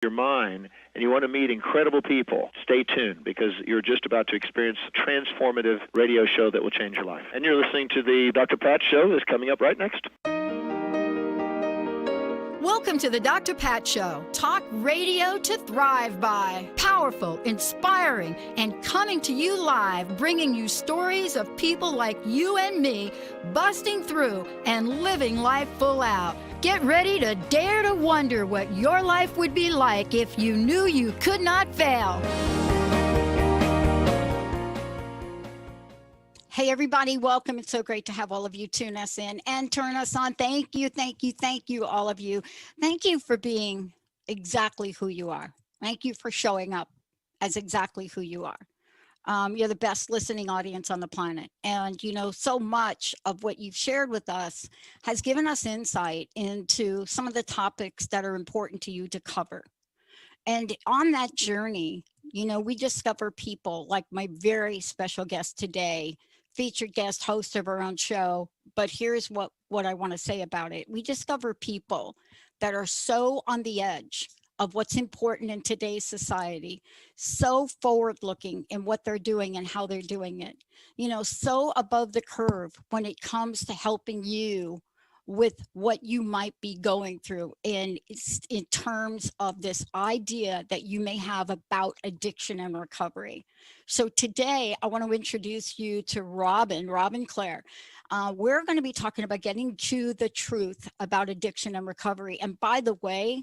your mind and you want to meet incredible people, stay tuned because you're just about to experience a transformative radio show that will change your life. And you're listening to the Dr. Pat Show that's coming up right next. Welcome to the Dr. Pat Show. Talk radio to thrive by. Powerful, inspiring, and coming to you live, bringing you stories of people like you and me busting through and living life full out. Get ready to dare to wonder what your life would be like if you knew you could not fail. Hey, everybody, welcome. It's so great to have all of you tune us in and turn us on. Thank you, thank you, thank you, all of you. Thank you for being exactly who you are. Thank you for showing up as exactly who you are. You're the best listening audience on the planet. And, you know, so much of what you've shared with us has given us insight into some of the topics that are important to you to cover. And on that journey, you know, we discover people like my very special guest today, featured guest host of our own show. But here's what I want to say about it. We discover people that are so on the edge of what's important in today's society, so forward looking in what they're doing and how they're doing it, you know, so above the curve when it comes to helping you with what you might be going through in terms of this idea that you may have about addiction and recovery. So today I want to introduce you to Robin Clare. We're going to be talking about getting to the truth about addiction and recovery. And by the way,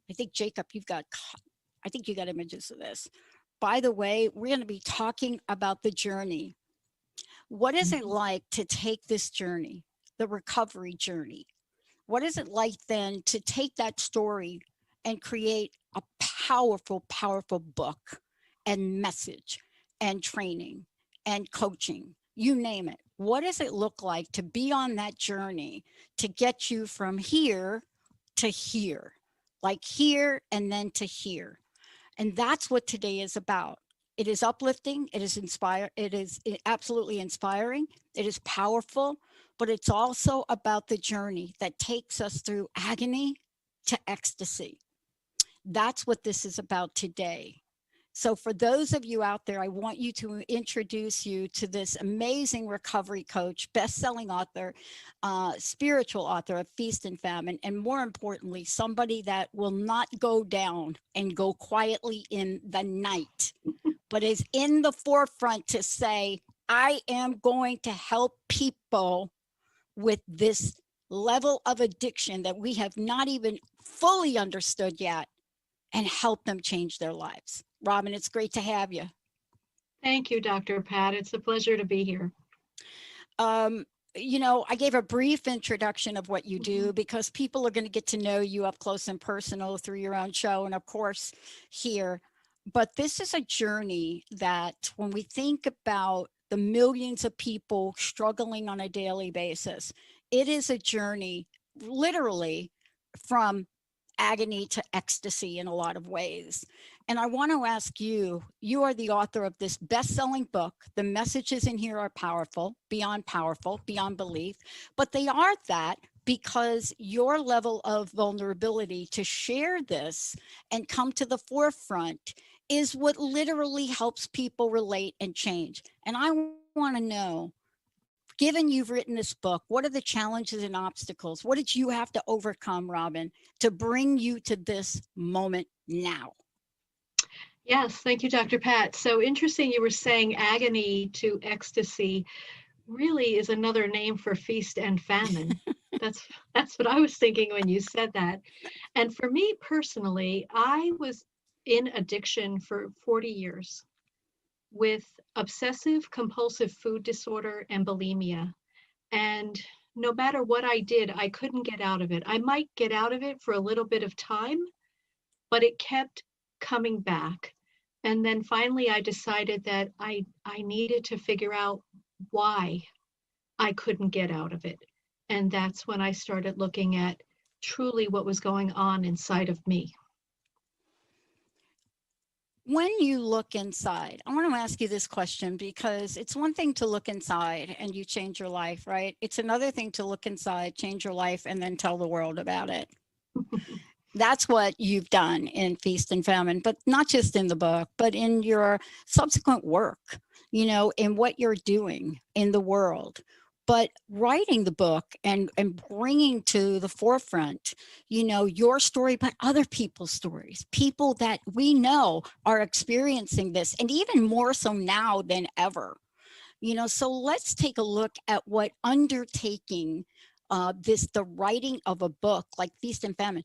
I think Jacob, you got images of this. By the way, we're going to be talking about the journey. What is it like to take this journey? The recovery journey. What is it like then to take that story and create a powerful, powerful book and message and training and coaching, you name it. What does it look like to be on that journey to get you from here to here, like here and then to here? And that's what today is about. It is uplifting. It is absolutely inspiring. It is powerful. But it's also about the journey that takes us through agony to ecstasy. That's what this is about today. So for those of you out there, I want you to introduce you to this amazing recovery coach, best-selling author, spiritual author of Feast and Famine, and more importantly, somebody that will not go down and go quietly in the night, but is in the forefront to say, I am going to help people with this level of addiction that we have not even fully understood yet and help them change their lives. Robin, it's great to have you. Thank you, Dr. Pat. It's a pleasure to be here. You know, I gave a brief introduction of what you do because people are going to get to know you up close and personal through your own show and, of course, here. But this is a journey that when we think about the millions of people struggling on a daily basis, it is a journey literally from agony to ecstasy in a lot of ways. And I want to ask you, you are the author of this best-selling book. The messages in here are powerful, beyond belief, but they are that because your level of vulnerability to share this and come to the forefront is what literally helps people relate and change. And I want to know, given you've written this book, what are the challenges and obstacles? What did you have to overcome, Robin, to bring you to this moment now? Yes, thank you, Dr. Pat. So interesting you were saying agony to ecstasy really is another name for feast and famine. That's what I was thinking when you said that. And for me personally, I was in addiction for 40 years with obsessive compulsive food disorder and bulimia. And no matter what I did, I couldn't get out of it. I might get out of it for a little bit of time, but it kept coming back. And then finally I decided that I needed to figure out why I couldn't get out of it. And that's when I started looking at truly what was going on inside of me. When you look inside, I want to ask you this question because it's one thing to look inside and you change your life, right? It's another thing to look inside, change your life, and then tell the world about it. That's what you've done in Feast and Famine, but not just in the book, but in your subsequent work, in what you're doing in the world. But writing the book and bringing to the forefront, your story, but other people's stories, people that we know are experiencing this, and even more so now than ever. So let's take a look at what undertaking the writing of a book like Feast and Famine,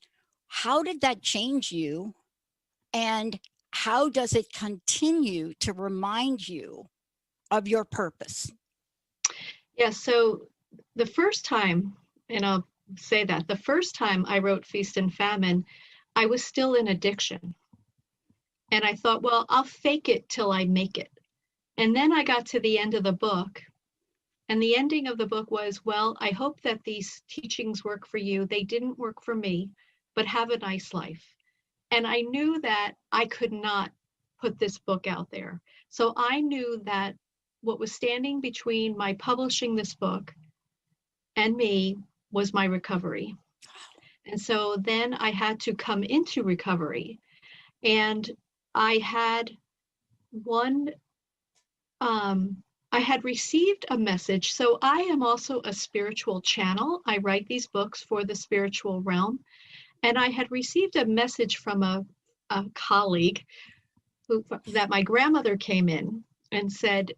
how did that change you? And how does it continue to remind you of your purpose? Yeah, so the first time, and I'll say that, the first time I wrote Feast and Famine, I was still in addiction. And I thought, well, I'll fake it till I make it. And then I got to the end of the book, and the ending of the book was, well, I hope that these teachings work for you. They didn't work for me, but have a nice life. And I knew that I could not put this book out there. So I knew that what was standing between my publishing this book and me was my recovery. And so then I had to come into recovery. And I had one I had received a message. So I am also a spiritual channel. I write these books for the spiritual realm. And I had received a message from a colleague that my grandmother came in and said,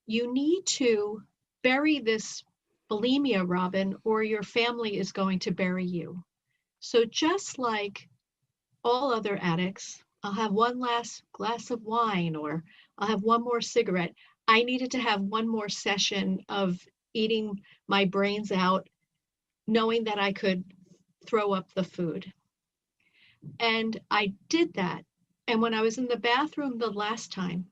you need to bury this bulimia, Robin, or your family is going to bury you. So just like all other addicts, I'll have one last glass of wine, or I'll have one more cigarette. I needed to have one more session of eating my brains out, knowing that I could throw up the food. And I did that. And when I was in the bathroom the last time,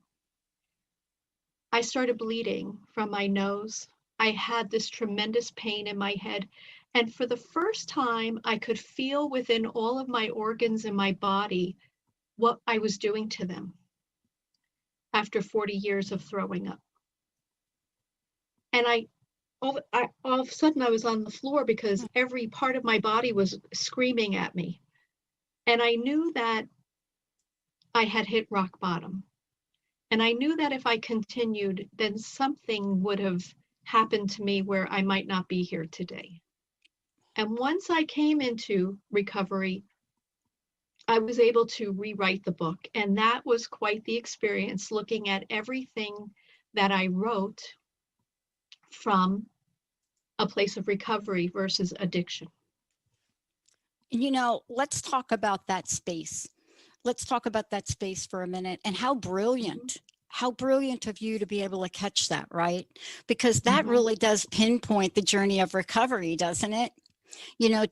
I started bleeding from my nose. I had this tremendous pain in my head. And for the first time, I could feel within all of my organs in my body what I was doing to them after 40 years of throwing up. And all of a sudden, I was on the floor because every part of my body was screaming at me. And I knew that I had hit rock bottom. And I knew that if I continued, then something would have happened to me where I might not be here today. And once I came into recovery, I was able to rewrite the book. And that was quite the experience, looking at everything that I wrote from a place of recovery versus addiction. Let's talk about that space. Let's talk about that space for a minute, and how brilliant of you to be able to catch that, right? Because that really does pinpoint the journey of recovery, doesn't it?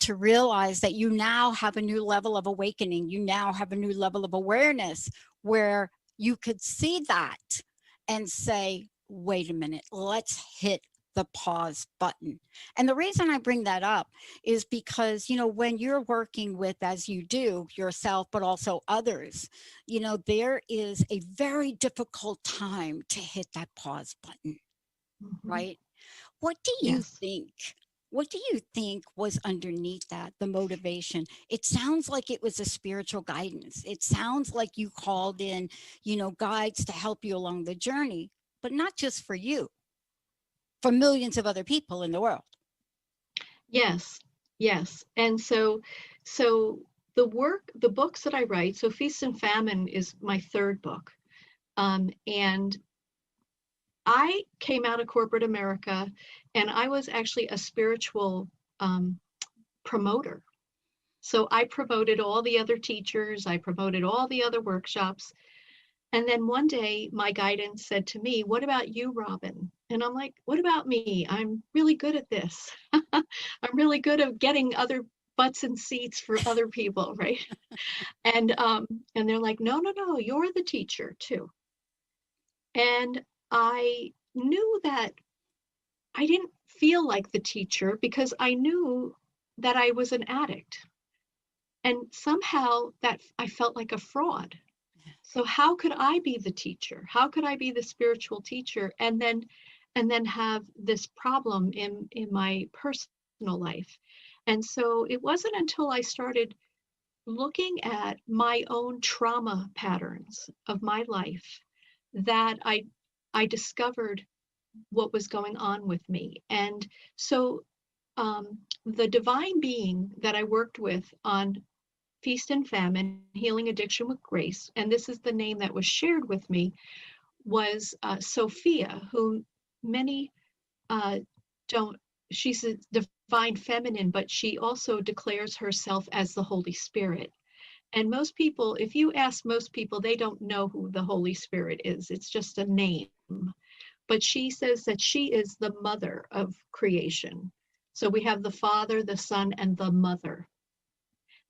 To realize that you now have a new level of awakening, you now have a new level of awareness where you could see that and say, wait a minute, let's hit the pause button. And the reason I bring that up is because, when you're working with, as you do, yourself, but also others, there is a very difficult time to hit that pause button, right? What do you think? What do you think was underneath that, the motivation? It sounds like it was a spiritual guidance. It sounds like you called in, guides to help you along the journey, but not just for you, for millions of other people in the world. Yes. And so the books that I write, so Feast and Famine is my third book. And I came out of corporate America, and I was actually a spiritual promoter. So I promoted all the other teachers, I promoted all the other workshops. And then one day my guidance said to me, what about you, Robin? And I'm like, what about me? I'm really good at this. I'm really good at getting other butts and seats for other people, right? And they're like, no, you're the teacher too. And I knew that I didn't feel like the teacher because I knew that I was an addict. And somehow that I felt like a fraud. So how could I be the teacher? How could I be the spiritual teacher and then have this problem in my personal life? And so it wasn't until I started looking at my own trauma patterns of my life that I discovered what was going on with me. And so the divine being that I worked with on Feast and Famine, Healing Addiction with Grace, and this is the name that was shared with me, was Sophia, who many don't, she's a divine feminine, but she also declares herself as the Holy Spirit. And most people, if you ask most people, they don't know who the Holy Spirit is. It's just a name. But she says that she is the mother of creation. So we have the Father, the Son, and the Mother.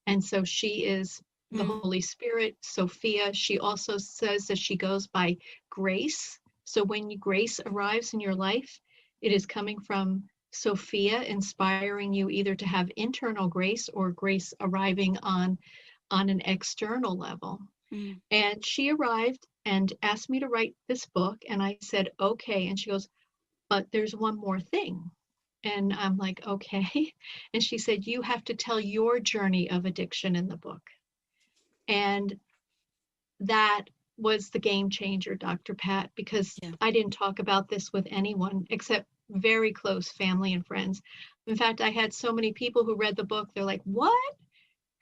And so she is the Mm. Holy Spirit, Sophia. She also says that she goes by grace. So when grace arrives in your life, it is coming from Sophia, inspiring you either to have internal grace or grace arriving on an external level. Mm. And she arrived and asked me to write this book. And I said, okay. And she goes, but there's one more thing. And I'm like, okay. And she said, you have to tell your journey of addiction in the book. And that was the game changer, Dr. Pat, because Yeah. I didn't talk about this with anyone except very close family and friends. In fact, I had so many people who read the book, they're like, what?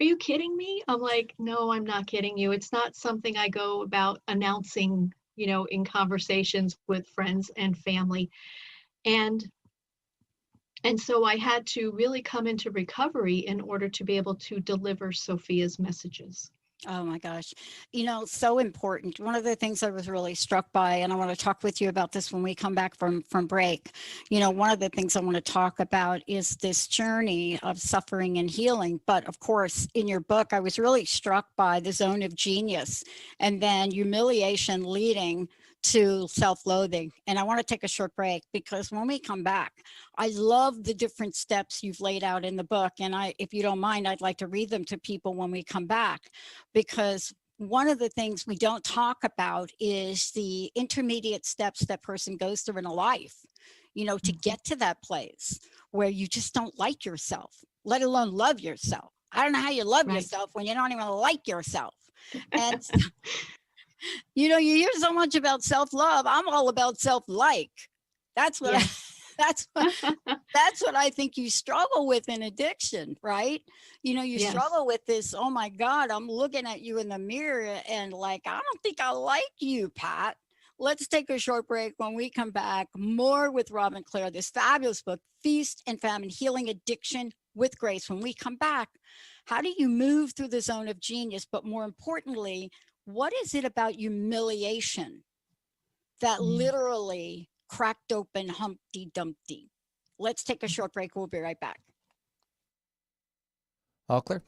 Are you kidding me? I'm like, no, I'm not kidding you. It's not something I go about announcing, in conversations with friends and family. And so I had to really come into recovery in order to be able to deliver Sophia's messages. Oh my gosh. So important. One of the things I was really struck by, and I want to talk with you about this when we come back from break. One of the things I want to talk about is this journey of suffering and healing. But of course, in your book, I was really struck by the zone of genius and then humiliation leading to self-loathing. And I want to take a short break because when we come back, I love the different steps you've laid out in the book. And if you don't mind, I'd like to read them to people when we come back, because one of the things we don't talk about is the intermediate steps that person goes through in a life, to get to that place where you just don't like yourself, let alone love yourself. I don't know how you love Right. yourself when you don't even like yourself. And you hear so much about self-love. I'm all about self-like. That's what Yes. that's what that's what I think you struggle with in addiction, right? You Yes. struggle with this, oh my God, I'm looking at you in the mirror and like, I don't think I like you, Pat. Let's take a short break. When we come back, more with Rob and Claire, this fabulous book, Feast and Famine, Healing Addiction with Grace. When we come back, how do you move through the zone of genius? But more importantly, what is it about humiliation that Mm. literally cracked open Humpty Dumpty? Let's take a short break. We'll be right back. All clear.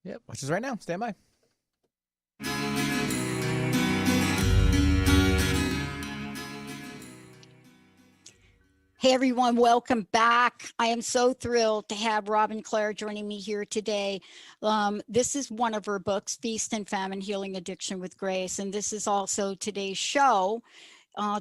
Yep. Watch us right now. Stand by. Hey everyone, welcome back. I am so thrilled to have Robin Clare joining me here today. This is one of her books, Feast and Famine, Healing Addiction with Grace. And this is also today's show.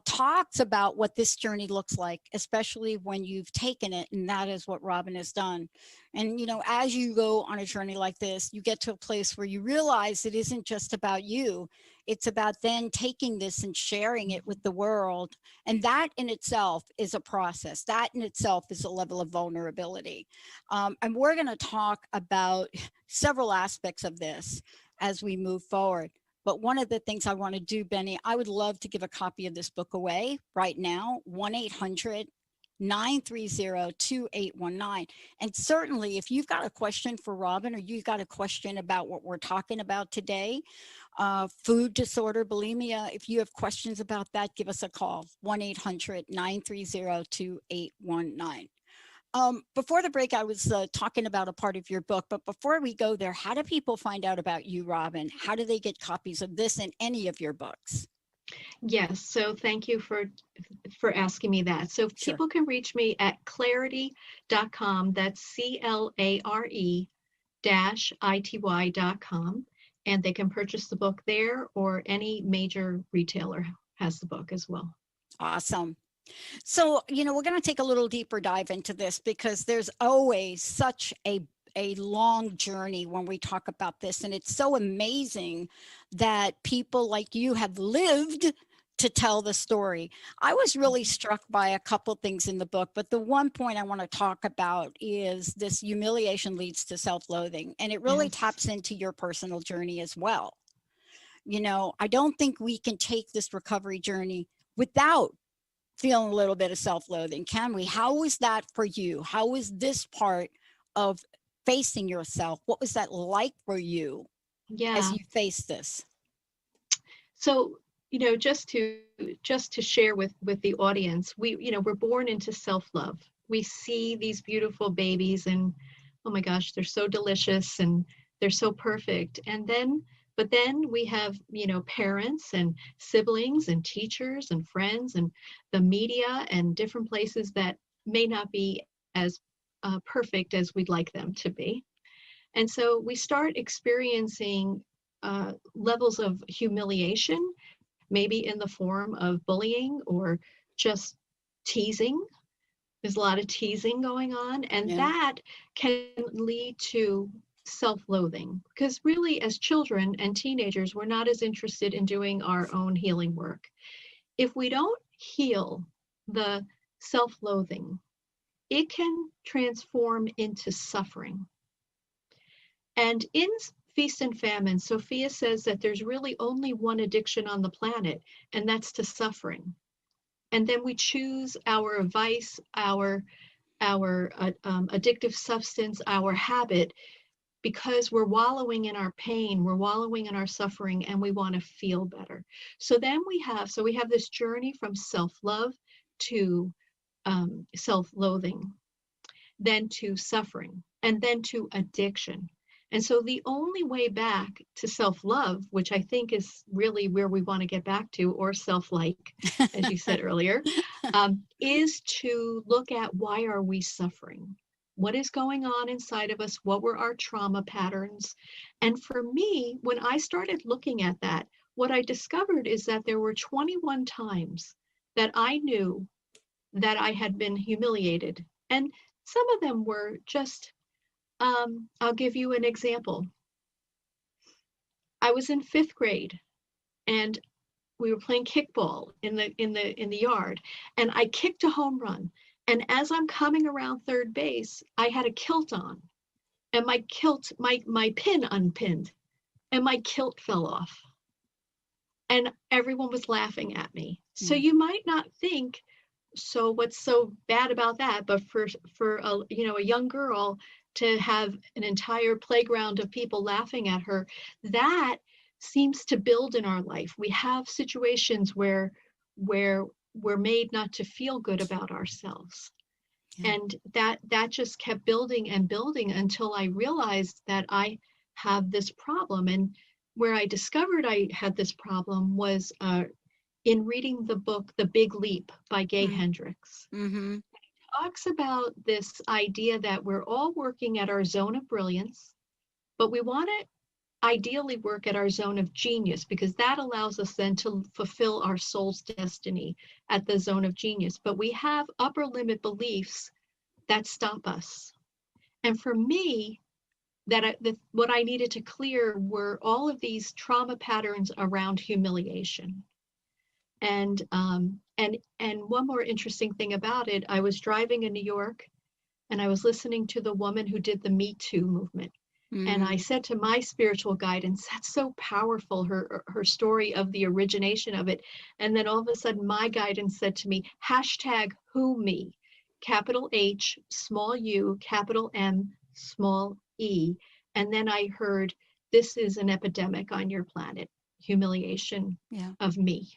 Talks about what this journey looks like, especially when you've taken it, and that is what Robin has done. And, you know, as you go on a journey like this, you get to a place where you realize it isn't just about you. It's about then taking this and sharing it with the world. And that in itself is a process. That in itself is a level of vulnerability. And we're going to talk about several aspects of this as we move forward. But one of the things I want to do, Benny, I would love to give a copy of this book away right now, 1-800-930-2819. And certainly if you've got a question for Robin, or you've got a question about what we're talking about today, food disorder, bulimia, if you have questions about that, give us a call, 1-800-930-2819. Before the break, I was talking about a part of your book, but before we go there, how do people find out about you, Robin? How do they get copies of this and any of your books? Yes, so thank you for asking me that. So Sure. people can reach me at clarity.com. That's CLARE-ITY.com. And they can purchase the book there, or any major retailer has the book as well. Awesome. So, you know, we're going to take a little deeper dive into this, because there's always such a long journey when we talk about this. And it's so amazing that people like you have lived to tell the story. I was really struck by a couple things in the book, but the one point I want to talk about is this: humiliation leads to self-loathing. And it really taps into your personal journey as well. You know, I don't think we can take this recovery journey without feeling a little bit of self-loathing, can we? How was that for you? How was this part of facing yourself? What was that like for you as you faced this? So, you know, just to share with the audience, we're born into self-love. We see these beautiful babies and, oh my gosh, they're so delicious and they're so perfect. But then we have, parents and siblings and teachers and friends and the media and different places that may not be as perfect as we'd like them to be. And so we start experiencing levels of humiliation, maybe in the form of bullying or just teasing. There's a lot of teasing going on, and that can lead to self-loathing, because really as children and teenagers, we're not as interested in doing our own healing work. If we don't heal the self-loathing, it can transform into suffering. And in Feast and Famine, Sophia says that there's really only one addiction on the planet, and that's to suffering. And then we choose our vice, our addictive substance, our habit, because we're wallowing in our pain, we're wallowing in our suffering, and we want to feel better. So then we have this journey from self-love to self-loathing, then to suffering, and then to addiction. And so the only way back to self-love, which I think is really where we want to get back to, or self-like, as you said earlier, is to look at, why are we suffering? What is going on inside of us? What were our trauma patterns? And for me, when I started looking at that, what I discovered is that there were 21 times that I knew that I had been humiliated. And some of them were just, I'll give you an example. I was in 5th grade and we were playing kickball in the yard, and I kicked a home run. And as I'm coming around third base, I had a kilt on, and my pin unpinned, and my kilt fell off. And everyone was laughing at me. So you might not think, so what's so bad about that? But for a young girl to have an entire playground of people laughing at her, that seems to build in our life. We have situations where we're made not to feel good about ourselves. And that just kept building and building until I realized that I have this problem. And where I discovered I had this problem was in reading the book, The Big Leap by Gay Hendricks. Mm-hmm. Talks about this idea that we're all working at our zone of brilliance, but we want to ideally work at our zone of genius, because that allows us then to fulfill our soul's destiny at the zone of genius. But we have upper limit beliefs that stop us. And for me, what I needed to clear were all of these trauma patterns around humiliation. And one more interesting thing about it, I was driving in New York and I was listening to the woman who did the Me Too movement. And I said to my spiritual guidance, that's so powerful, her story of the origination of it. And then all of a sudden, my guidance said to me, #who-me, capital H, small u, capital M, small e. And then I heard, this is an epidemic on your planet, humiliation of me.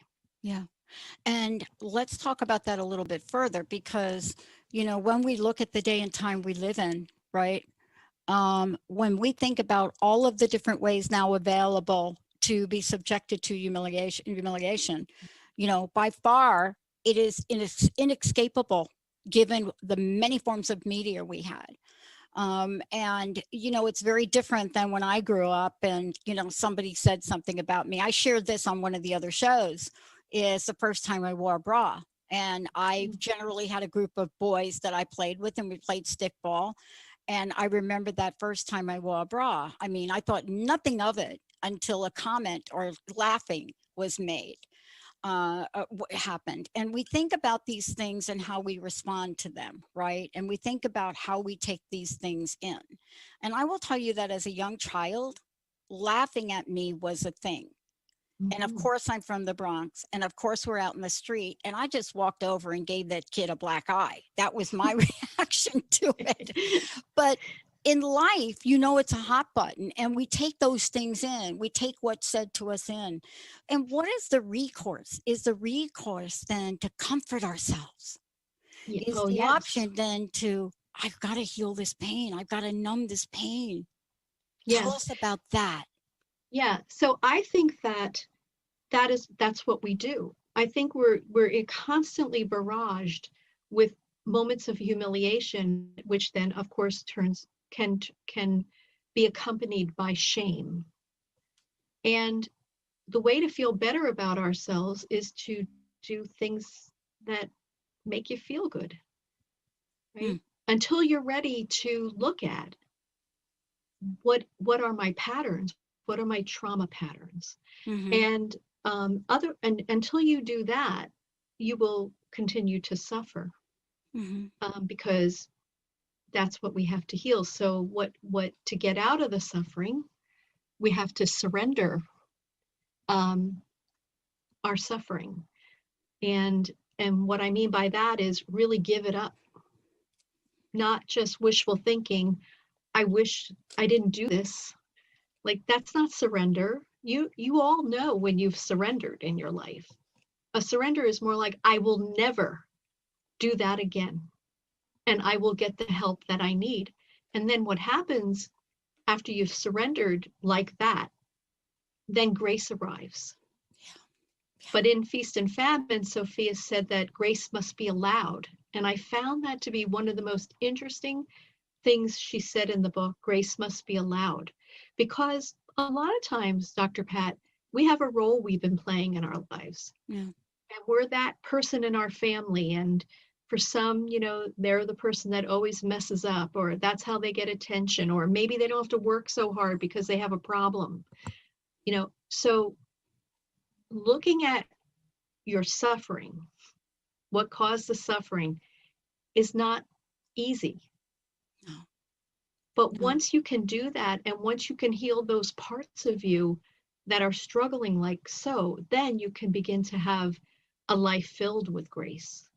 Yeah. And let's talk about that a little bit further, because, you know, when we look at the day and time we live in, right? When we think about all of the different ways now available to be subjected to humiliation, you know, by far it is inescapable given the many forms of media we had. And, you know, it's very different than when I grew up and, you know, somebody said something about me. I shared this on one of the other shows. Is the first time I wore a bra. And I generally had a group of boys that I played with, and we played stickball. And I remember that first time I wore a bra. I mean, I thought nothing of it until a comment or laughing was made, happened. And we think about these things and how we respond to them, right? And we think about how we take these things in. And I will tell you that as a young child, laughing at me was a thing. And of course, I'm from the Bronx. And of course, we're out in the street. And I just walked over and gave that kid a black eye. That was my reaction to it. But in life, you know, it's a hot button, and we take those things in. We take what's said to us in. And what is the recourse? Is the recourse then to comfort ourselves? Is the option then to, I've got to heal this pain. I've got to numb this pain. Tell us about that. Yeah. So I think that's what we do. I think we're constantly barraged with moments of humiliation, which then of course can be accompanied by shame. And the way to feel better about ourselves is to do things that make you feel good, right? Until you're ready to look at what are my patterns, what are my trauma patterns, and until you do that, you will continue to suffer, because that's what we have to heal. So what to get out of the suffering, we have to surrender our suffering. And what I mean by that is really give it up, not just wishful thinking. I wish I didn't do this. Like, that's not surrender. You all know when you've surrendered in your life. A surrender is more like, I will never do that again, and I will get the help that I need. And then what happens after you've surrendered like that, then grace arrives. But in Feast and Famine, Sophia said that grace must be allowed. And I found that to be one of the most interesting things she said in the book. Grace must be allowed. Because a lot of times, Dr. Pat, we have a role we've been playing in our lives. And we're that person in our family. And for some, you know, they're the person that always messes up, or that's how they get attention, or maybe they don't have to work so hard because they have a problem. You know, so looking at your suffering, what caused the suffering, is not easy. But once you can do that, and once you can heal those parts of you that are struggling like so, then you can begin to have a life filled with grace.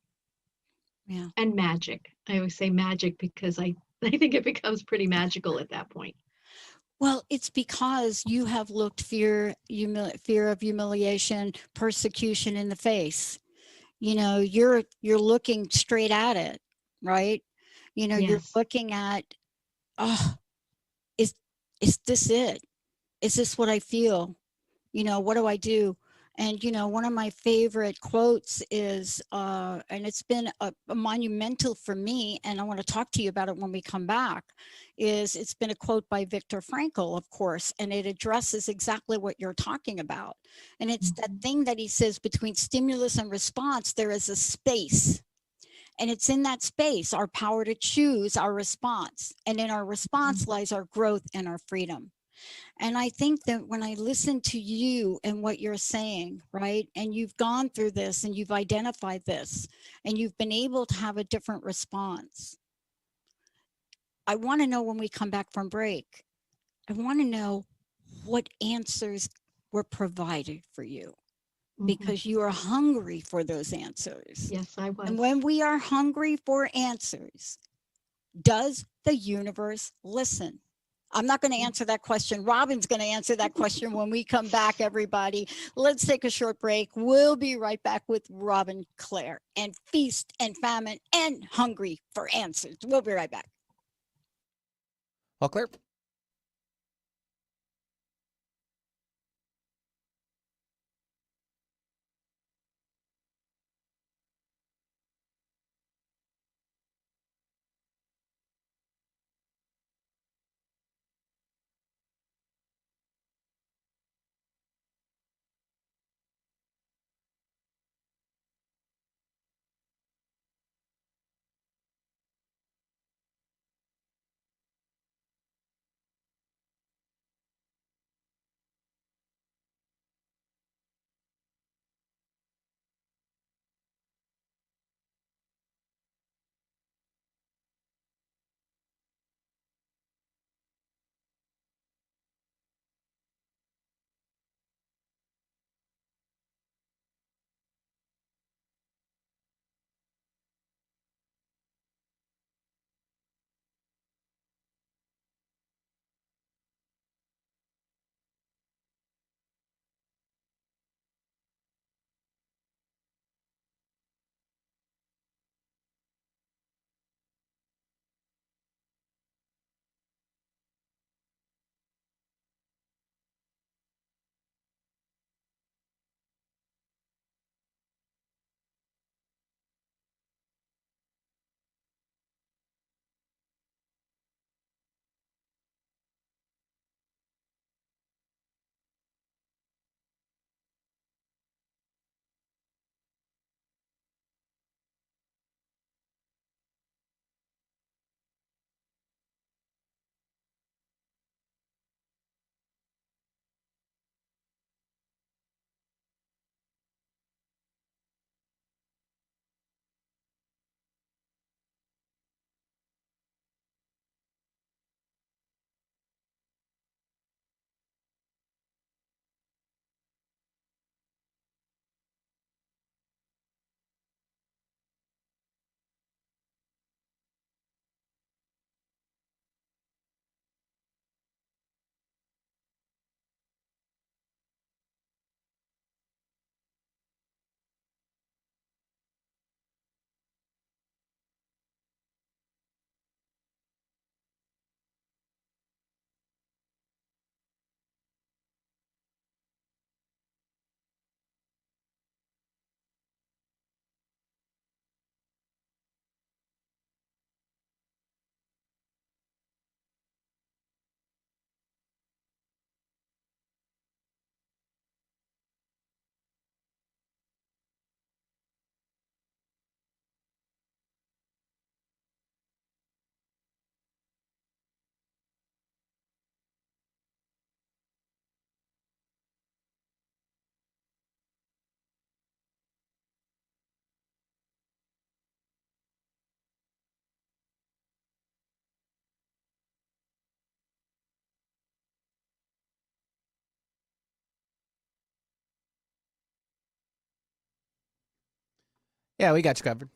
And magic. I always say magic because I think it becomes pretty magical at that point. Well, it's because you have looked fear of humiliation, persecution in the face. You know, you're looking straight at it, right? You know, you're looking at, oh, is is this it? Is this what I feel? What do I do? And, one of my favorite quotes is, and it's been a monumental for me, and I want to talk to you about it when we come back, it's been a quote by Viktor Frankl, of course, and it addresses exactly what you're talking about. And it's that thing that he says, between stimulus and response, there is a space. And it's in that space, our power to choose our response. And in our response lies our growth and our freedom. And I think that when I listen to you and what you're saying, right, and you've gone through this and you've identified this and you've been able to have a different response, I want to know, when we come back from break, I want to know what answers were provided for you, because you are hungry for those answers. Yes, I was. And when we are hungry for answers, does the universe listen? I'm not going to answer that question. Robin's going to answer that question when we come back, everybody. Let's take a short break. We'll be right back with Robin, Clare, and Feast and Famine and Hungry for Answers. We'll be right back. All clear? Yeah, we got you covered.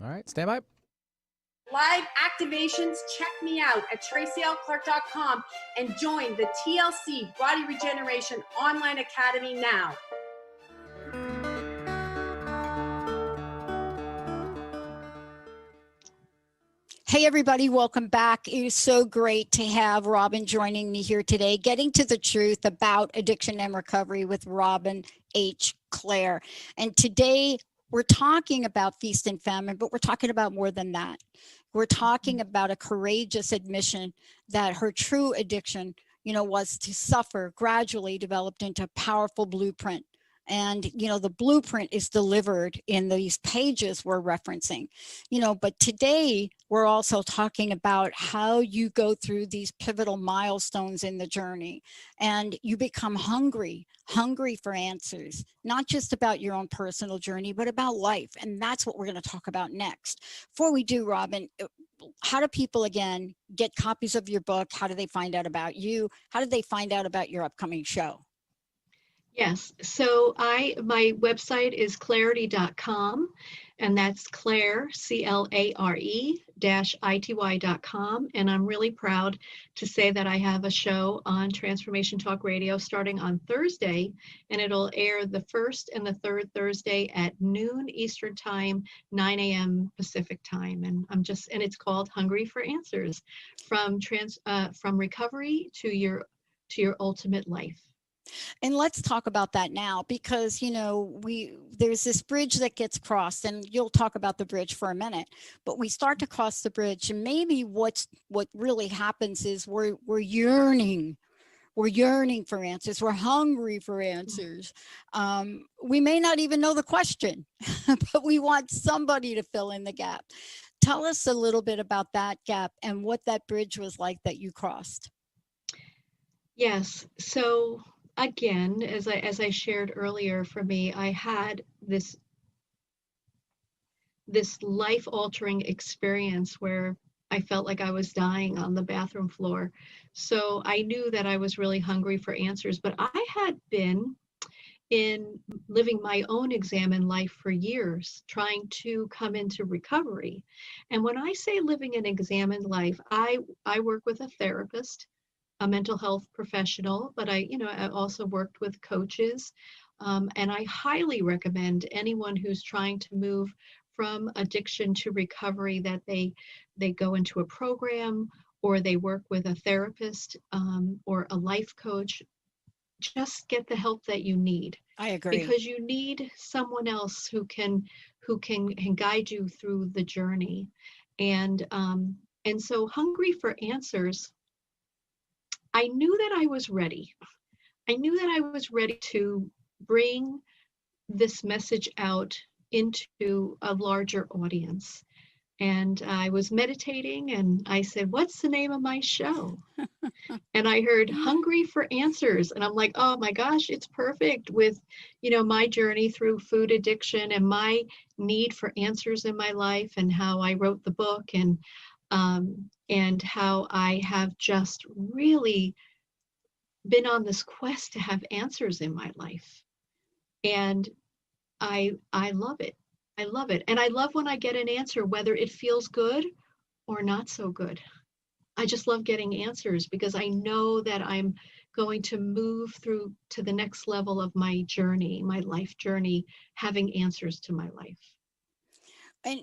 All right, stand by. Live activations, check me out at tracylclark.com and join the TLC Body Regeneration Online Academy now. Hey, everybody, welcome back. It is so great to have Robin joining me here today, getting to the truth about addiction and recovery with Robin H. Clare. And today we're talking about feast and famine, but we're talking about more than that. We're talking about a courageous admission that her true addiction, was to suffer, gradually developed into a powerful blueprint. And, the blueprint is delivered in these pages we're referencing, but today we're also talking about how you go through these pivotal milestones in the journey and you become hungry for answers, not just about your own personal journey, but about life. And that's what we're going to talk about next. Before we do, Robin, how do people, again, get copies of your book? How do they find out about you? How do they find out about your upcoming show? Yes. So my website is clarity.com, and that's Clare, CLARE-ITY.com. And I'm really proud to say that I have a show on Transformation Talk Radio starting on Thursday, and it'll air the first and the third Thursday at noon Eastern Time, 9 a.m. Pacific Time. And it's called Hungry for Answers, from recovery to your ultimate life. And let's talk about that now, because there's this bridge that gets crossed, and you'll talk about the bridge for a minute, but we start to cross the bridge, and maybe what really happens is we're yearning for answers. We're hungry for answers. We may not even know the question, but we want somebody to fill in the gap. Tell us a little bit about that gap and what that bridge was like that you crossed. Yes. So again, as I shared earlier, for me, I had this life-altering experience where I felt like I was dying on the bathroom floor. So I knew that I was really hungry for answers, but I had been in living my own exam in life for years, trying to come into recovery. And when I say living an exam in life, I work with a therapist, a mental health professional, but I also worked with coaches. And I highly recommend anyone who's trying to move from addiction to recovery that they go into a program, or they work with a therapist, or a life coach. Just get the help that you need. I agree. Because you need someone else who can guide you through the journey. And so hungry for answers, I knew that I was ready. I knew that I was ready to bring this message out into a larger audience. And I was meditating, and I said, what's the name of my show? And I heard Hungry for Answers. And I'm like, oh my gosh, it's perfect with, my journey through food addiction and my need for answers in my life, and how I wrote the book, and how I have just really been on this quest to have answers in my life. And I love it. I love it. And I love when I get an answer, whether it feels good or not so good. I just love getting answers, because I know that I'm going to move through to the next level of my journey, my life journey, having answers to my life. And,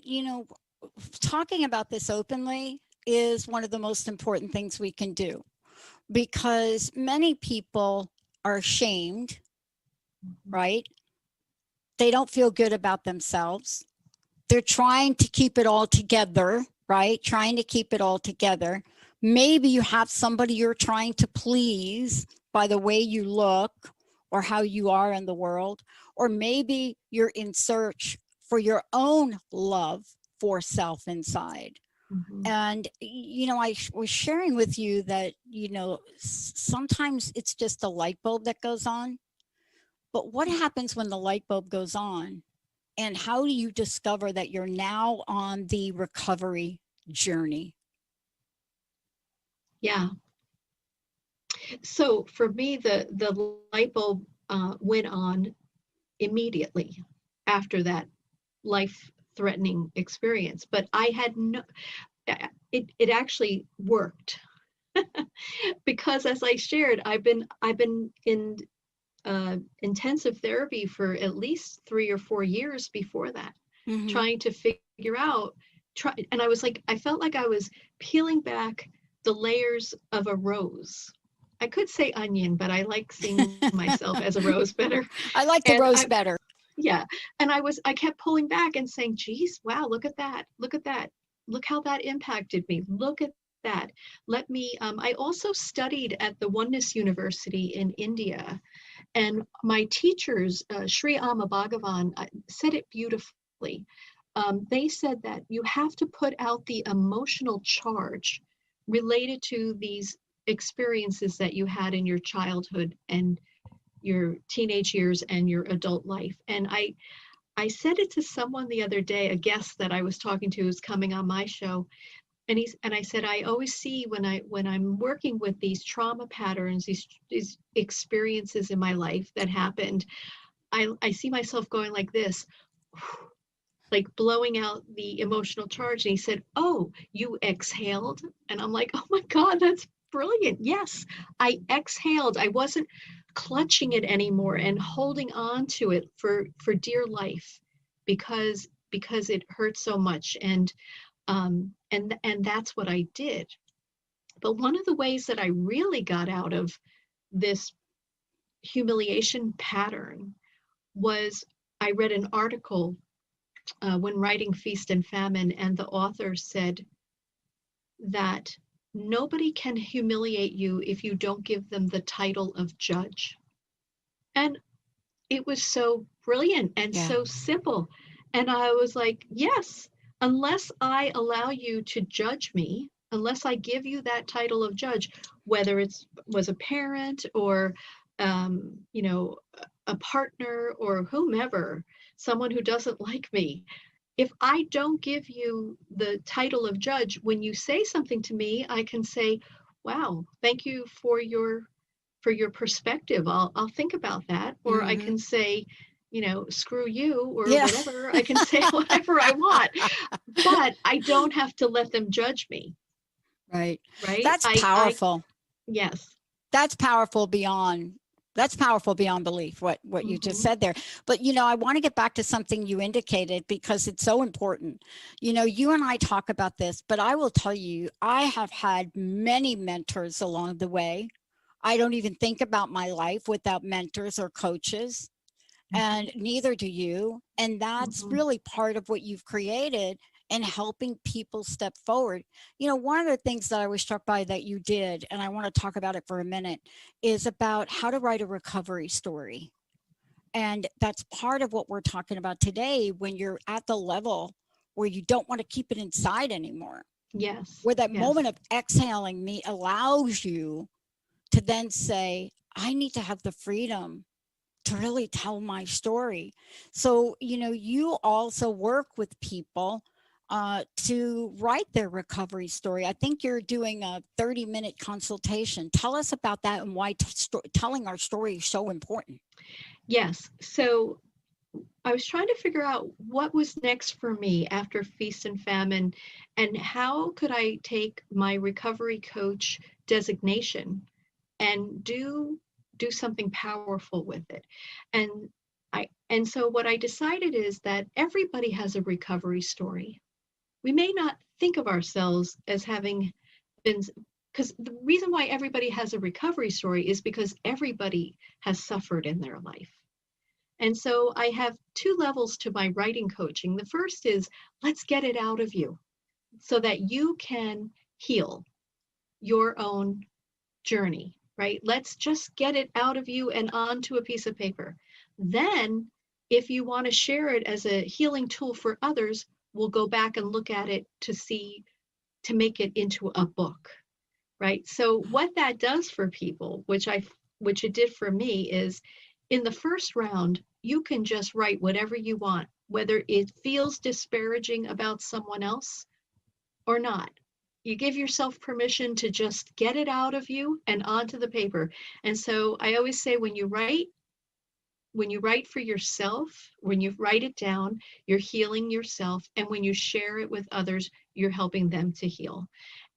talking about this openly is one of the most important things we can do, because many people are ashamed, right? They don't feel good about themselves. They're trying to keep it all together, right? Trying to keep it all together. Maybe you have somebody you're trying to please by the way you look or how you are in the world, or maybe you're in search for your own love for self inside. Mm-hmm. And, I was sharing with you that, sometimes it's just a light bulb that goes on. But what happens when the light bulb goes on? And how do you discover that you're now on the recovery journey? Yeah. So for me, the light bulb went on immediately after that life-threatening experience. But I had it actually worked. Because, as I shared, I've been in intensive therapy for at least 3 or 4 years before that, trying to figure out, and I was like, I felt like I was peeling back the layers of a rose. I could say onion, but I like seeing myself as a rose better. I like the And rose better. Yeah. And I kept pulling back and saying, geez, wow, look at that. Look at that. Look how that impacted me. Look at that. Let me, I also studied at the Oneness University in India. And my teachers, Sri Amma Bhagavan, said it beautifully. They said that you have to put out the emotional charge related to these experiences that you had in your childhood and your teenage years and your adult life. And I said it to someone the other day, a guest that I was talking to who's coming on my show. And I said, I always see when I'm working with these trauma patterns, these experiences in my life that happened, I see myself going like this, like blowing out the emotional charge. And he said, oh, you exhaled? And I'm like, oh my God, that's brilliant. Yes, I exhaled. I wasn't clutching it anymore and holding on to it for dear life because it hurt so much. And that's what I did. But one of the ways that I really got out of this humiliation pattern was I read an article when writing Feast and Famine, and the author said that nobody can humiliate you if you don't give them the title of judge. And it was so brilliant and so simple. And I was like, yes, unless I allow you to judge me, unless I give you that title of judge, whether it was a parent or, a partner or whomever, someone who doesn't like me, if I don't give you the title of judge, when you say something to me, I can say, wow, thank you for your perspective. I'll think about that. Or I can say, screw you or whatever. I can say whatever I want, but I don't have to let them judge me. Right. Right. That's powerful. Yes. That's powerful beyond belief, what you just said there. But, I want to get back to something you indicated because it's so important. You and I talk about this, but I will tell you, I have had many mentors along the way. I don't even think about my life without mentors or coaches, and neither do you. And that's really part of what you've created and helping people step forward. One of the things that I was struck by that you did, and I want to talk about it for a minute, is about how to write a recovery story. And that's part of what we're talking about today when you're at the level where you don't want to keep it inside anymore. Yes. Where that moment of exhaling allows you to then say, I need to have the freedom to really tell my story. So, you also work with people to write their recovery story. I think you're doing a 30-minute consultation. Tell us about that and why telling our story is so important. Yes. So I was trying to figure out what was next for me after Feast and Famine, and how could I take my recovery coach designation and do something powerful with it. And so what I decided is that everybody has a recovery story. We may not think of ourselves as having been, because the reason why everybody has a recovery story is because everybody has suffered in their life. And so I have two levels to my writing coaching. The first is, let's get it out of you so that you can heal your own journey, right? Let's just get it out of you and onto a piece of paper. Then, if you want to share it as a healing tool for others, we'll go back and look at it to make it into a book, right? So what that does for people, which it did for me, is in the first round, you can just write whatever you want, whether it feels disparaging about someone else or not. You give yourself permission to just get it out of you and onto the paper. And so I always say, when you write for yourself, when you write it down, you're healing yourself. And when you share it with others, you're helping them to heal.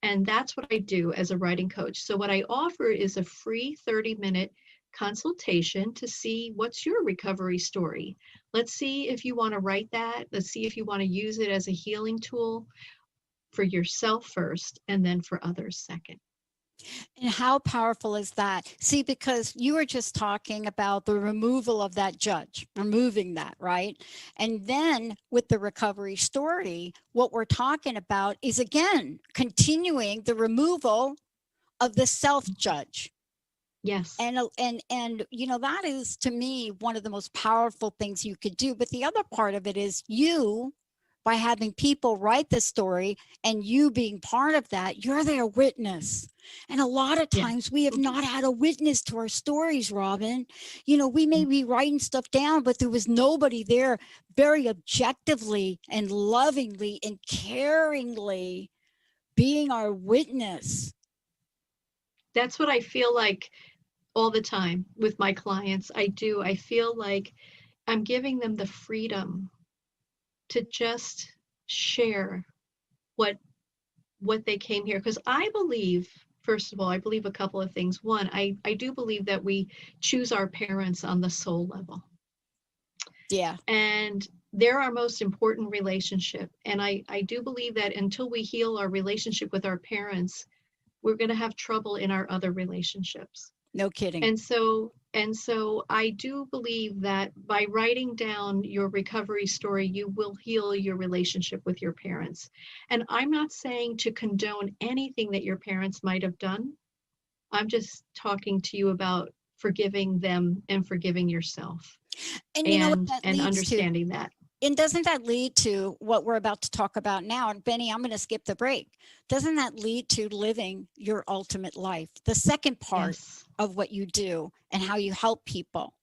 And that's what I do as a writing coach. So what I offer is a free 30-minute consultation to see what's your recovery story. Let's see if you want to write that. Let's see if you want to use it as a healing tool for yourself first, and then for others second. And how powerful is that? See, because you were just talking about the removal of that judge, removing that, right? And then with the recovery story, what we're talking about is, again, continuing the removal of the self-judge. Yes. And that is, to me, one of the most powerful things you could do. But the other part of it is you, by having people write the story and you being part of that, you're their witness. And a lot of times we have not had a witness to our stories, Robin. We may be writing stuff down, but there was nobody there very objectively and lovingly and caringly being our witness. That's what I feel like all the time with my clients. I feel like I'm giving them the freedom to just share what they came here. Because I believe, first of all, I believe a couple of things. One, I do believe that we choose our parents on the soul level. Yeah. And they're our most important relationship. And I do believe that until we heal our relationship with our parents, we're going to have trouble in our other relationships. No kidding. And so I do believe that by writing down your recovery story, you will heal your relationship with your parents. And I'm not saying to condone anything that your parents might have done. I'm just talking to you about forgiving them and forgiving yourself. And you know what that and leads understanding that. And doesn't that lead to what we're about to talk about now? And Benny, I'm going to skip the break. Doesn't that lead to living your ultimate life? The second part of what you do and how you help people.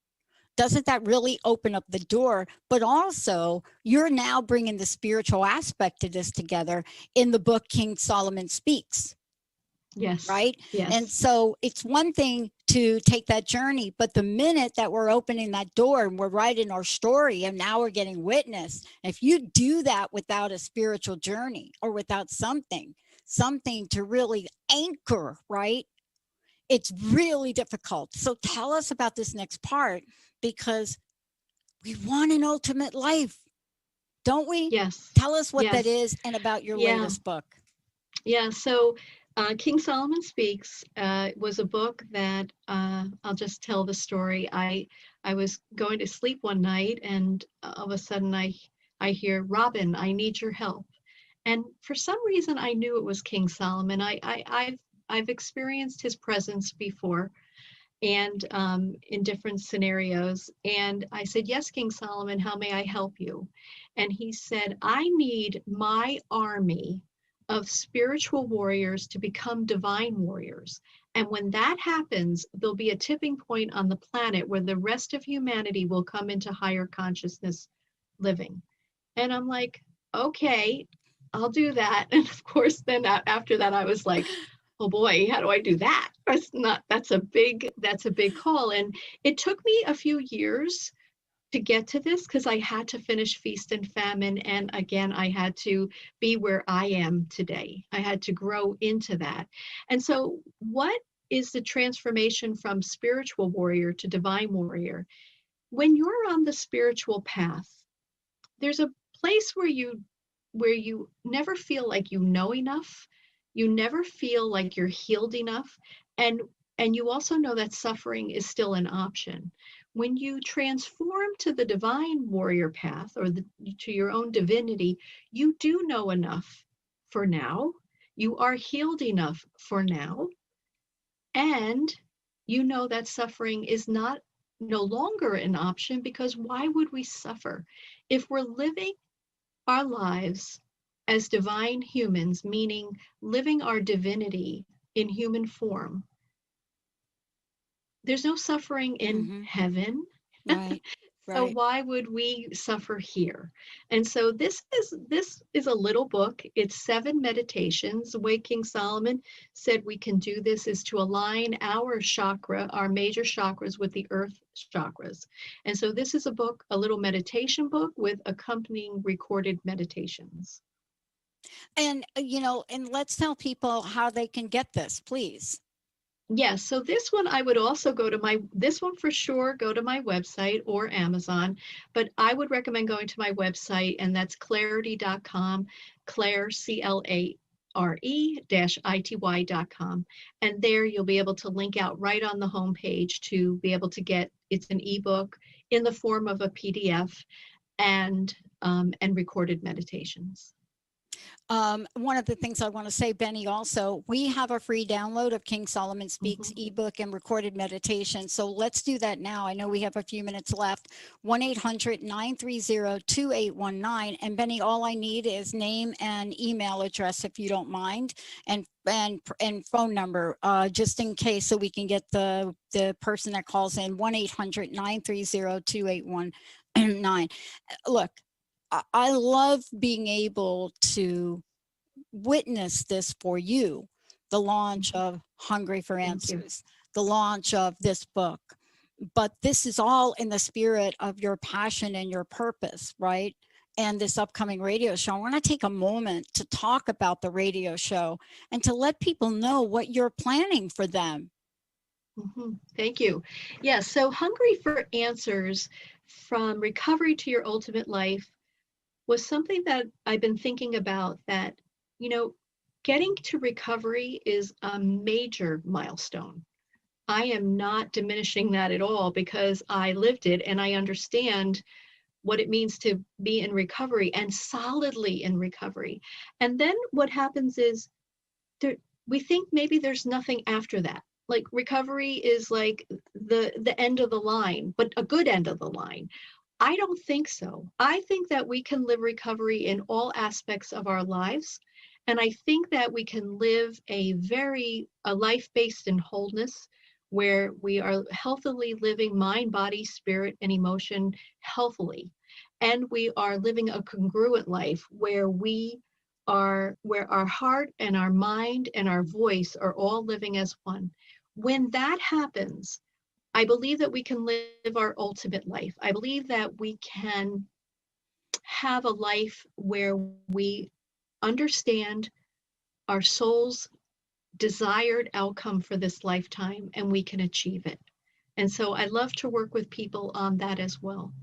Doesn't that really open up the door? But also, you're now bringing the spiritual aspect of this together in the book King Solomon Speaks. Yes. Right? Yes. And so it's one thing to take that journey, but the minute that we're opening that door and we're writing our story and now we're getting witness, if you do that without a spiritual journey or without something to really anchor, right? It's really difficult. So tell us about this next part, because we want an ultimate life, don't we? Yes. Tell us what that is and about your latest book. Yeah. So King Solomon Speaks was a book that I'll just tell the story. I was going to sleep one night, and all of a sudden I hear, "Robin, I need your help." And for some reason, I knew it was King Solomon. I've experienced his presence before, and in different scenarios. And I said, "Yes, King Solomon, how may I help you?" And he said, "I need my army of spiritual warriors to become divine warriors. And when that happens, there'll be a tipping point on the planet where the rest of humanity will come into higher consciousness living." And I'm like, "Okay, I'll do that." And of course, then after that, I was like, "Oh boy, how do I do that?" That's a big call. And it took me a few years to get to this, because I had to finish Feast and Famine. And again, I had to be where I am today. I had to grow into that. And so what is the transformation from spiritual warrior to divine warrior? When you're on the spiritual path, there's a place where you never feel like you know enough. You never feel like you're healed enough. And you also know that suffering is still an option. When you transform to the divine warrior path, or to your own divinity, you do know enough for now. You are healed enough for now. And you know that suffering is no longer an option, because why would we suffer? If we're living our lives as divine humans, meaning living our divinity in human form, there's no suffering in heaven. Right. So why would we suffer here? And so this is a little book. It's 7 meditations. The way King Solomon said we can do this is to align our major chakras, with the earth chakras. And so this is a little meditation book with accompanying recorded meditations. And, and let's tell people how they can get this, please. Yes, so this one I would also go to this one for sure, go to my website or Amazon, but I would recommend going to my website, and that's clarity.com, Clare, CLARE-ITY.com. And there you'll be able to link out right on the homepage to be able to get, it's an ebook in the form of a PDF and recorded meditations. One of the things I want to say, Benny, also, we have a free download of King Solomon Speaks ebook and recorded meditation. So let's do that now. I know we have a few minutes left. 1-800-930-2819. And Benny, all I need is name and email address, if you don't mind, and phone number, just in case, so we can get the person that calls in. 1-800-930-2819. Look, I love being able to witness this for you, the launch of Hungry for Answers, the launch of this book. But this is all in the spirit of your passion and your purpose, right? And this upcoming radio show. I want to take a moment to talk about the radio show and to let people know what you're planning for them. Thank you. Yes, so Hungry for Answers, From Recovery to Your Ultimate Life, was something that I've been thinking about, that, you know, getting to recovery is a major milestone. I am not diminishing that at all, because I lived it and I understand what it means to be in recovery, and solidly in recovery. And then what happens is we think maybe there's nothing after that. Like recovery is like the end of the line, but a good end of the line. I don't think so. I think that we can live recovery in all aspects of our lives. And I think that we can live a life based in wholeness, where we are healthily living mind, body, spirit, and emotion healthily. And we are living a congruent life where where our heart and our mind and our voice are all living as one. When that happens, I believe that we can live our ultimate life. I believe that we can have a life where we understand our soul's desired outcome for this lifetime, and we can achieve it. And so I love to work with people on that as well.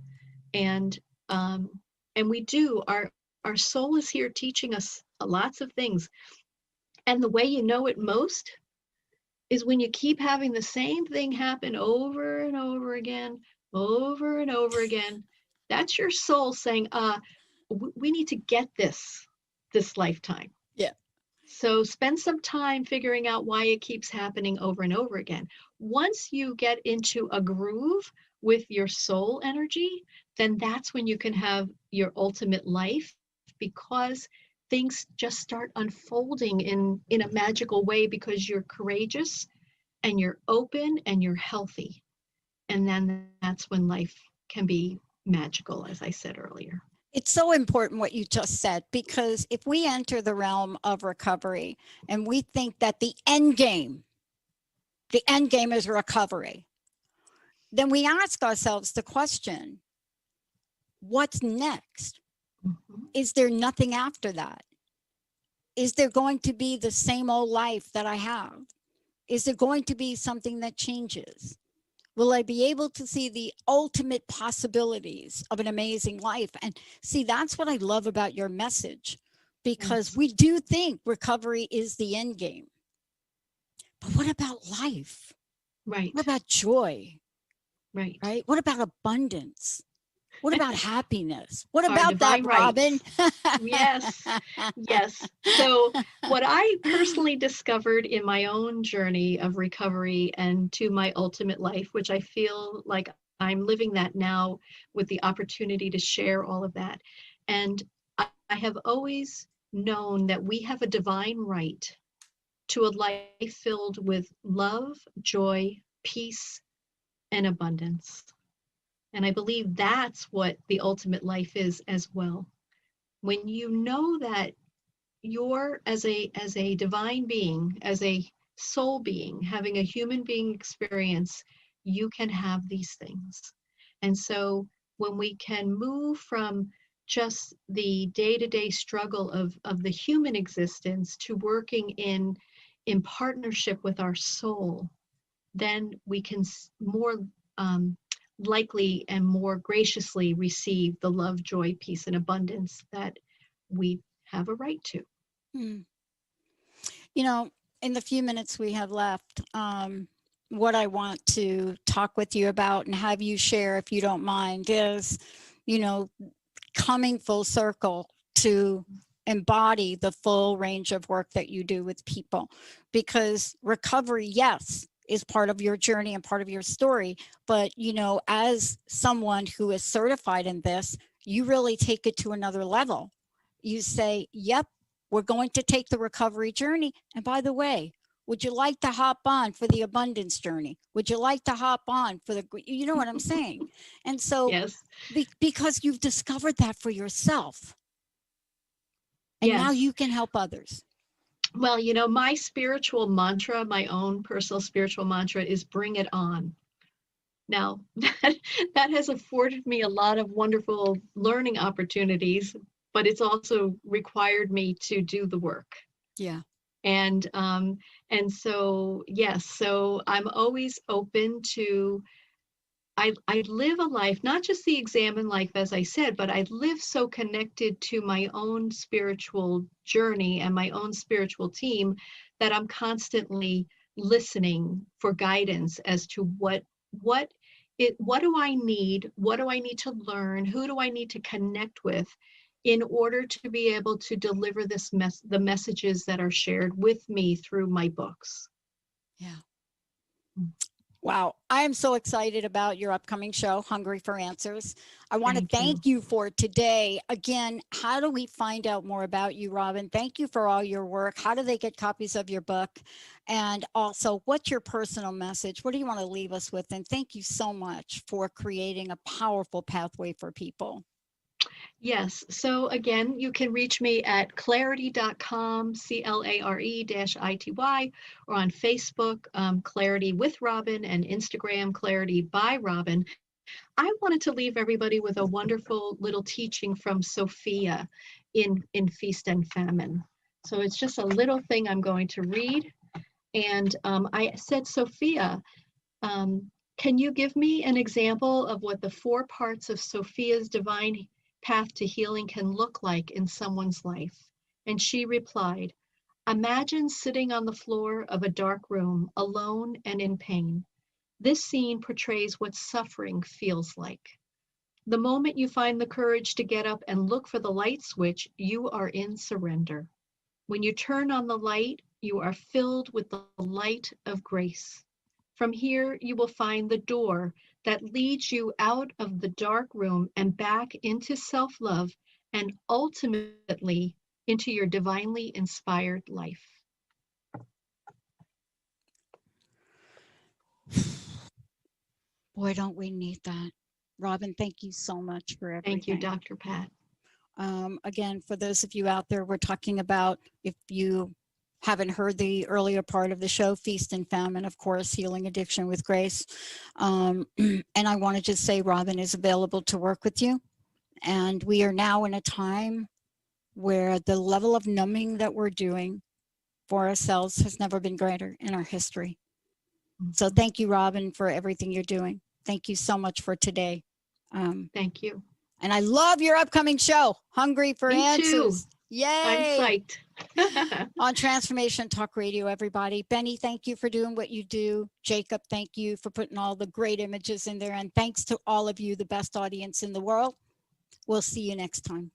And we do. Our soul is here teaching us lots of things. And the way you know it most is when you keep having the same thing happen over and over again, over and over again. That's your soul saying, we need to get this lifetime. Yeah. So spend some time figuring out why it keeps happening over and over again. Once you get into a groove with your soul energy, then that's when you can have your ultimate life, because things just start unfolding in a magical way, because you're courageous and you're open and you're healthy. And then that's when life can be magical, as I said earlier. It's so important what you just said, because if we enter the realm of recovery and we think that the end game is recovery, then we ask ourselves the question, what's next? Is there nothing after that? Is there going to be the same old life that I have? Is there going to be something that changes? Will I be able to see the ultimate possibilities of an amazing life? And see, that's what I love about your message, because we do think recovery is the end game. But what about life? Right. What about joy? Right. Right? What about abundance? What about happiness? What about that, Robin? Yes. Yes. So what I personally discovered in my own journey of recovery and to my ultimate life, which I feel like I'm living that now with the opportunity to share all of that. And I have always known that we have a divine right to a life filled with love, joy, peace, and abundance. And I believe that's what the ultimate life is as well. When you know that you're, as a divine being, as a soul being, having a human being experience, you can have these things. And so when we can move from just the day-to-day struggle of the human existence to working in partnership with our soul, then we can more likely and more graciously receive the love, joy, peace, and abundance that we have a right to. You know, in the few minutes we have left, what I want to talk with you about and have you share, if you don't mind, is, you know, coming full circle to embody the full range of work that you do with people. Because recovery, yes, is part of your journey and part of your story. But, you know, as someone who is certified in this, you really take it to another level. You say, yep, we're going to take the recovery journey. And by the way, would you like to hop on for the abundance journey? Would you like to hop on for the, you know what I'm saying? And so, Yes. Because you've discovered that for yourself. And now Yes. you can help others. Well, you know, my spiritual mantra, my own personal spiritual mantra is bring it on. Now, that has afforded me a lot of wonderful learning opportunities, but it's also required me to do the work. Yeah. And so, yes, so I'm always open to, I live a life, not just the examine life, as I said, but I live so connected to my own spiritual journey and my own spiritual team that I'm constantly listening for guidance as to what do I need? What do I need to learn? Who do I need to connect with in order to be able to deliver the messages that are shared with me through my books? Yeah. Wow. I am so excited about your upcoming show, Hungry for Answers. I want to thank you for today. Again, how do we find out more about you, Robin? Thank you for all your work. How do they get copies of your book? And also, what's your personal message? What do you want to leave us with? And thank you so much for creating a powerful pathway for people. Yes. So again, you can reach me at clarity.com, CLARE-ITY, or on Facebook, Clarity with Robin, and Instagram, Clarity by Robin. I wanted to leave everybody with a wonderful little teaching from Sophia in Feast and Famine. So it's just a little thing I'm going to read. And I said, Sophia, can you give me an example of what the 4 parts of Sophia's divine path to healing can look like in someone's life? And she replied, imagine sitting on the floor of a dark room, alone and in pain. This scene portrays what suffering feels like. The moment you find the courage to get up and look for the light switch, you are in surrender. When you turn on the light, you are filled with the light of grace. From here, you will find the door that leads you out of the dark room and back into self-love and ultimately into your divinely inspired life. Boy, don't we need that. Robin, thank you so much for everything. Thank you, Dr. Pat. Again, for those of you out there, we're talking about, if you haven't heard the earlier part of the show, Feast and Famine, of course, Healing Addiction with Grace. And I want to just say Robin is available to work with you. And we are now in a time where the level of numbing that we're doing for ourselves has never been greater in our history. So thank you, Robin, for everything you're doing. Thank you so much for today. Thank you. And I love your upcoming show, Hungry for Me Answers. too. Yay. I'm psyched. On Transformation Talk Radio, everybody. Benny, thank you for doing what you do. Jacob, thank you for putting all the great images in there. And thanks to all of you, the best audience in the world. We'll see you next time.